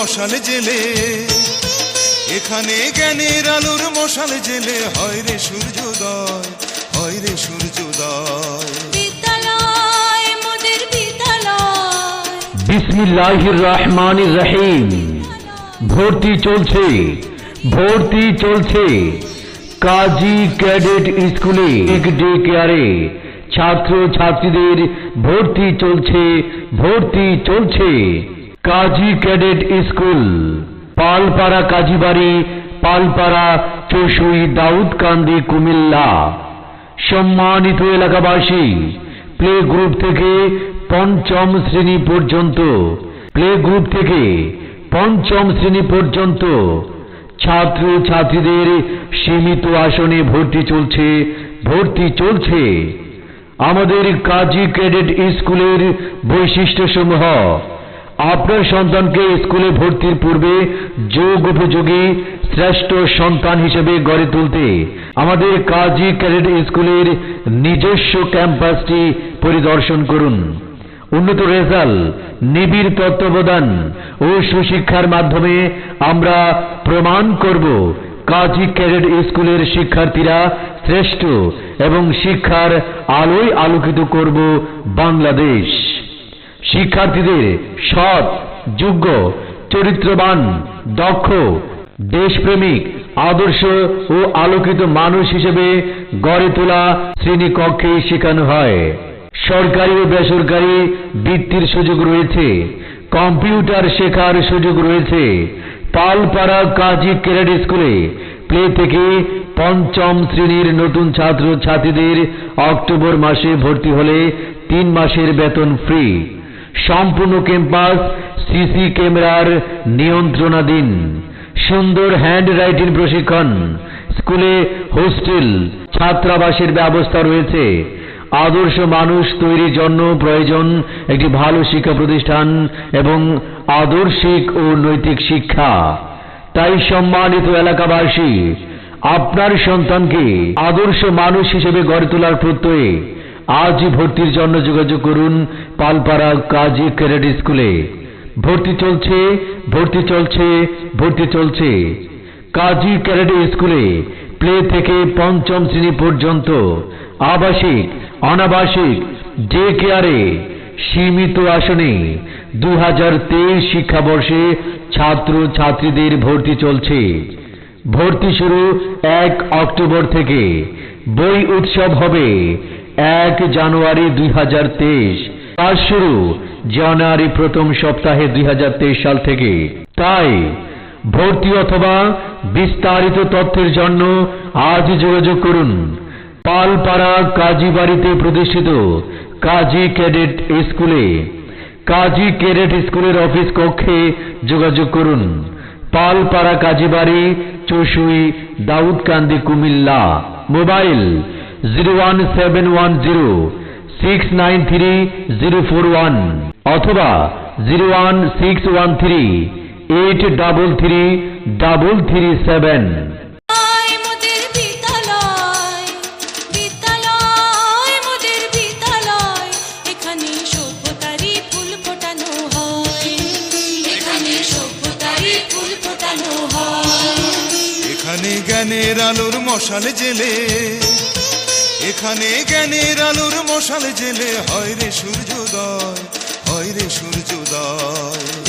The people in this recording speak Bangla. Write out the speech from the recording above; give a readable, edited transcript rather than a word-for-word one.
মশাল জেলে, এখানে জ্ঞানের আলোর মশাল জেলে হয় রে সূর্যোদয়, হয় রে সূর্যোদয়। বিদ্যালয় মোদের বিদ্যালয়। বিসমিল্লাহির রহমানির রহিম। ভর্তি চলছে, ভর্তি চলছে কাজী ক্যাডেট স্কুলে। ডে কেয়ারে ছাত্র ছাত্রীদের ভর্তি চলছে, ভর্তি চলছে। কাজী ক্যাডেট স্কুল, পালপাড়া কাজীবাড়ি, পালপাড়া, চশুই, দাউদকান্দি, কুমিল্লা। সম্মানিত এলাকাবাসী, প্লে গ্রুপ থেকে পঞ্চম শ্রেণী পর্যন্ত, প্লে গ্রুপ থেকে পঞ্চম শ্রেণী পর্যন্ত ছাত্র ছাত্রীদের সীমিত আসনে ভর্তি চলছে, ভর্তি চলছে। আমাদের কাজী ক্যাডেট স্কুলের বৈশিষ্ট্যসমূহ: আপনার সন্তানকে স্কুলে ভর্তির পূর্বে যোগ্যোপযোগী শ্রেষ্ঠ সন্তান হিসেবে গড়ে তুলতে আমাদের কাজী ক্যাডেট স্কুলের নিজস্ব ক্যাম্পাসটি পরিদর্শন করুন। উন্নত রেজাল্ট, নিবিড় তত্ত্বাবধান ও সুশিক্ষার মাধ্যমে আমরা প্রমাণ করব কাজী ক্যাডেট স্কুলের শিক্ষার্থীরা শ্রেষ্ঠ এবং শিক্ষার আলোয় আলোকিত করব বাংলাদেশ। শিক্ষার্থীদের সৎ, যোগ্য, চরিত্রবান, দক্ষ, দেশপ্রেমিক, আদর্শ ও আলোকিত মানুষ হিসেবে গড়ে তোলা শ্রেণীকক্ষে শেখানো হয়। সরকারি ও বেসরকারি বৃত্তির সুযোগ রয়েছে, কম্পিউটার শেখার সুযোগ রয়েছে। পালপাড়া কাজী ক্যাডেট স্কুলে প্লে থেকে পঞ্চম শ্রেণীর নতুন ছাত্র ছাত্রীদের অক্টোবর মাসে ভর্তি হলে 3 মাসের বেতন ফ্রি। সম্পূর্ণ ক্যাম্পাস সিসি ক্যামেরার নিয়ন্ত্রণাধীন। সুন্দর হ্যান্ড রাইটিং প্রশিক্ষণ। স্কুলে হোস্টেল, ছাত্রাবাসের ব্যবস্থা রয়েছে। আদর্শ মানুষ তৈরির জন্য প্রয়োজন একটি ভালো শিক্ষা প্রতিষ্ঠান এবং আদর্শিক ও নৈতিক শিক্ষা। তাই সম্মানিত এলাকাবাসী, আপনার সন্তানকে আদর্শ মানুষ হিসেবে গড়ে তোলার প্রত্যয়ে আজই ভর্তির জন্য যোগাযোগ করুন পালপাড়া কাজী ক্যাডেট স্কুলে। ভর্তি চলছে, ভর্তি চলছে, ভর্তি চলছে। কাজী ক্যাডেট স্কুলে প্লে থেকে পঞ্চম শ্রেণী পর্যন্ত আবাসিক, অনাবাসিক, ডে কেয়ারে সীমিত আসনে 2023 শিক্ষাবর্ষে ছাত্র ছাত্রীদের ভর্তি চলছে। ভর্তি শুরু 1 অক্টোবর থেকে। বই উৎসব হবে 1 জানুয়ারি 2023। ক্লাস শুরু জানুয়ারি প্রথম সপ্তাহে 2023 সাল থেকে। তাই ভর্তি অথবা বিস্তারিত তথ্যের জন্য আজ যোগাযোগ করুন পালপাড়া কাজীবাড়িতে প্রতিষ্ঠিত কাজী ক্যাডেট স্কুলে। কাজী ক্যাডেট স্কুলের অফিস কক্ষে যোগাযোগ করুন পালপাড়া কাজীবাড়ি, চশুই, দাউদকান্দি, কুমিল্লা। মোবাইল 01710693041 অথবা 01613833337। মোদের বিদ্যালয়, বিদ্যালয় মোদের বিদ্যালয়। এখানে সভ্যতারই ফুল ফোটানো হয়, এখানে সভ্যতারই ফুল ফোটানো হয়। এখানে জ্ঞানের আলোর মশাল জেলে, এখানে জ্ঞানের আলোর মশাল জেলে হয় রে সূর্যোদয়, হয় রে সূর্যোদয়।